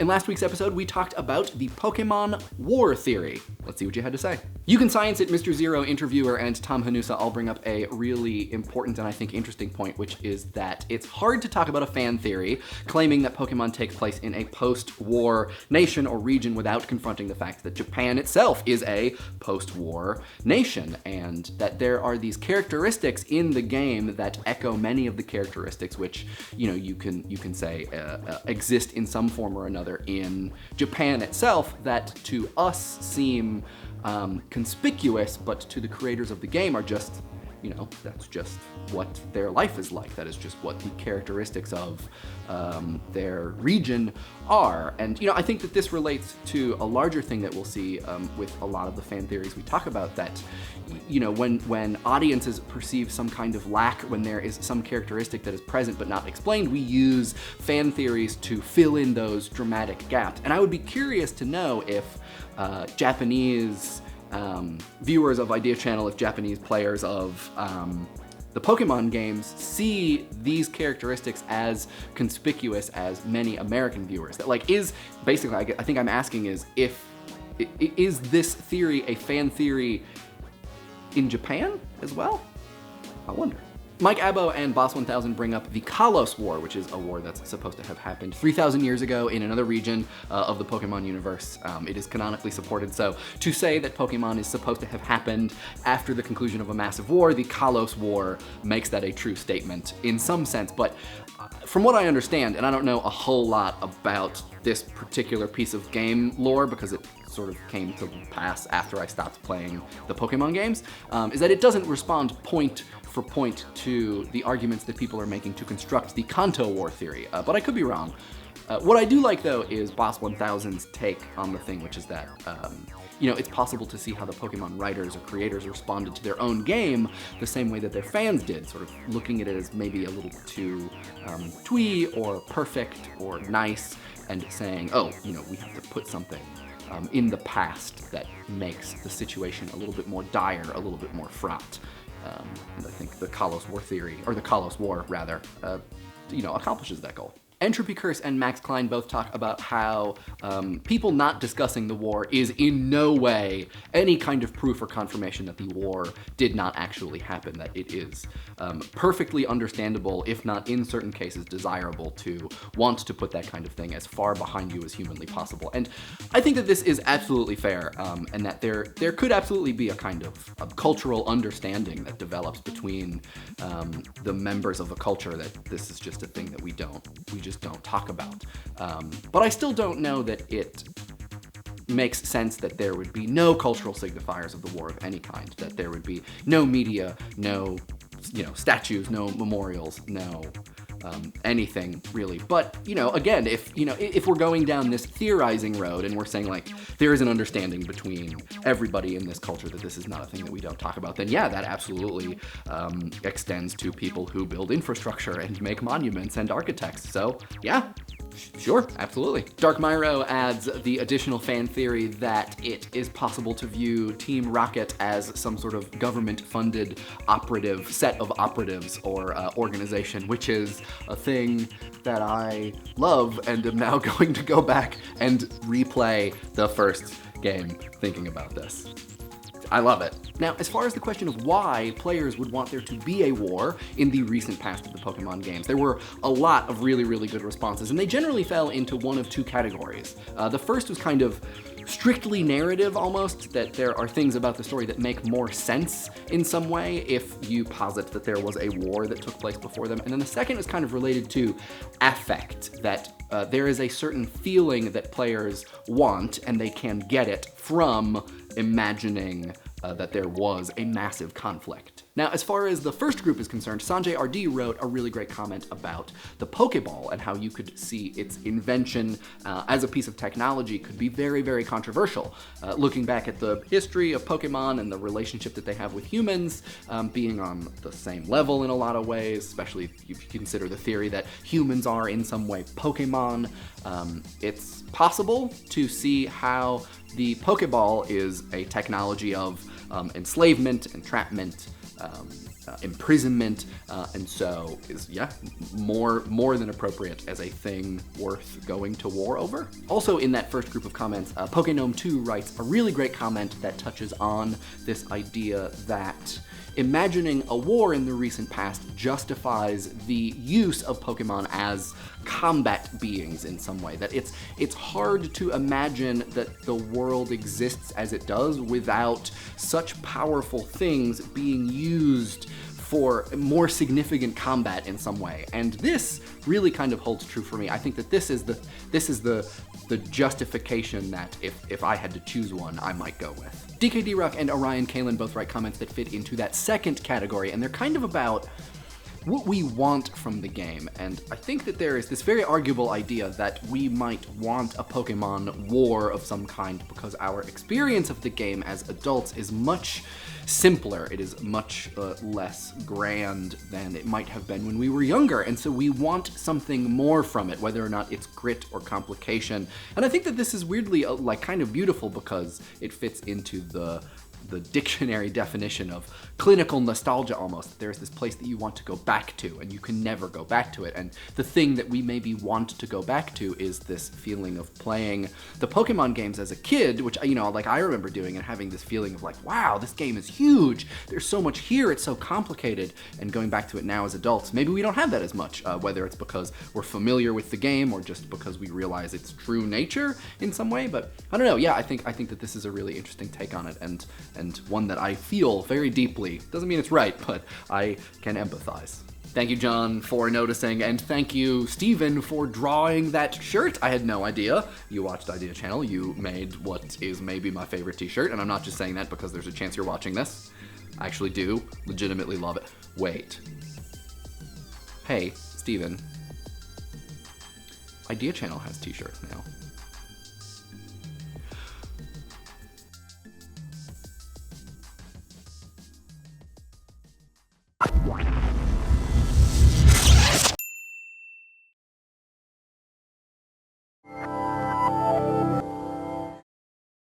In last week's episode, we talked about the Pokemon War theory. Let's see what you had to say. You Can Science It, Mr. Zero, Interviewer, and Tom Hanusa all bring up a really important and I think interesting point, which is that it's hard to talk about a fan theory claiming that Pokemon takes place in a post-war nation or region without confronting the fact that Japan itself is a post-war nation, and that there are these characteristics in the game that echo many of the characteristics which, you can say exist in some form or another in Japan itself that to us seem conspicuous, but to the creators of the game are just, that's just what their life is like. That is just what the characteristics of their region are. And, I think that this relates to a larger thing that we'll see with a lot of the fan theories we talk about, that, when audiences perceive some kind of lack, when there is some characteristic that is present but not explained, we use fan theories to fill in those dramatic gaps. And I would be curious to know if Japanese viewers of Idea Channel, if Japanese players of the Pokemon games see these characteristics as conspicuous as many American viewers. That is basically, I think I'm asking is this theory a fan theory in Japan as well? I wonder. Mike Abbo and Boss 1000 bring up the Kalos War, which is a war that's supposed to have happened 3,000 years ago in another region of the Pokemon universe. It is canonically supported, so to say that Pokemon is supposed to have happened after the conclusion of a massive war, the Kalos War makes that a true statement in some sense. But from what I understand, and I don't know a whole lot about this particular piece of game lore because it sort of came to pass after I stopped playing the Pokemon games, is that it doesn't respond point for point to the arguments that people are making to construct the Kanto War theory, but I could be wrong. What I do like, though, is Boss 1000's take on the thing, which is that, it's possible to see how the Pokemon writers or creators responded to their own game the same way that their fans did, sort of looking at it as maybe a little too twee or perfect or nice, and saying, we have to put something in the past that makes the situation a little bit more dire, a little bit more fraught. And I think the Kalos War theory, or the Kalos War rather, accomplishes that goal. Entropy Curse and Max Klein both talk about how people not discussing the war is in no way any kind of proof or confirmation that the war did not actually happen, that it is perfectly understandable, if not in certain cases desirable, to want to put that kind of thing as far behind you as humanly possible. And I think that this is absolutely fair, and that there could absolutely be a kind of a cultural understanding that develops between the members of a culture that this is just a thing that we just don't talk about. But I still don't know that it makes sense that there would be no cultural signifiers of the war of any kind, that there would be no media, no statues, no memorials, no anything really. But again, if we're going down this theorizing road and we're saying there is an understanding between everybody in this culture that this is not a thing that we don't talk about, then yeah, that absolutely extends to people who build infrastructure and make monuments and architects. So yeah, sure, absolutely. darkmyro adds the additional fan theory that it is possible to view Team Rocket as some sort of government-funded set of operatives or organization, which is a thing that I love and am now going to go back and replay the first game thinking about this. I love it. Now, as far as the question of why players would want there to be a war in the recent past of the Pokemon games, there were a lot of really, really good responses, and they generally fell into one of two categories. The first was kind of strictly narrative almost, that there are things about the story that make more sense in some way if you posit that there was a war that took place before them. And then the second is kind of related to affect, that there is a certain feeling that players want and they can get it from imagining that there was a massive conflict. Now, as far as the first group is concerned, Sanjay Rd wrote a really great comment about the Pokeball and how you could see its invention as a piece of technology could be very, very controversial. Looking back at the history of Pokemon and the relationship that they have with humans, being on the same level in a lot of ways, especially if you consider the theory that humans are in some way Pokemon, it's possible to see how the Pokeball is a technology of enslavement, entrapment, imprisonment, and so is, more than appropriate as a thing worth going to war over. Also in that first group of comments, Pokenome2 writes a really great comment that touches on this idea that imagining a war in the recent past justifies the use of Pokemon as combat beings in some way. That it's hard to imagine that the world exists as it does without such powerful things being used for more significant combat in some way. And this really kind of holds true for me. I think that this is the justification that if I had to choose one, I might go with. DKD Rock and Orion Kaelin both write comments that fit into that second category, and they're kind of about what we want from the game. And I think that there is this very arguable idea that we might want a Pokemon war of some kind because our experience of the game as adults is much simpler. It is much less grand than it might have been when we were younger, and so we want something more from it, whether or not it's grit or complication. And I think that this is weirdly like kind of beautiful because it fits into the dictionary definition of clinical nostalgia almost. There's this place that you want to go back to and you can never go back to it. And the thing that we maybe want to go back to is this feeling of playing the Pokemon games as a kid, which, you know, like I remember doing and having this feeling of like, wow, this game is huge. There's so much here. It's so complicated. And going back to it now as adults, maybe we don't have that as much, whether it's because we're familiar with the game or just because we realize its true nature in some way. But I don't know. Yeah, I think that this is a really interesting take on it and one that I feel very deeply. Doesn't mean it's right, but I can empathize. Thank you, John, for noticing, and thank you, Steven, for drawing that shirt. I had no idea. You watched Idea Channel. You made what is maybe my favorite t-shirt, and I'm not just saying that because there's a chance you're watching this. I actually do legitimately love it. Wait. Hey, Steven. Idea Channel has t-shirts now.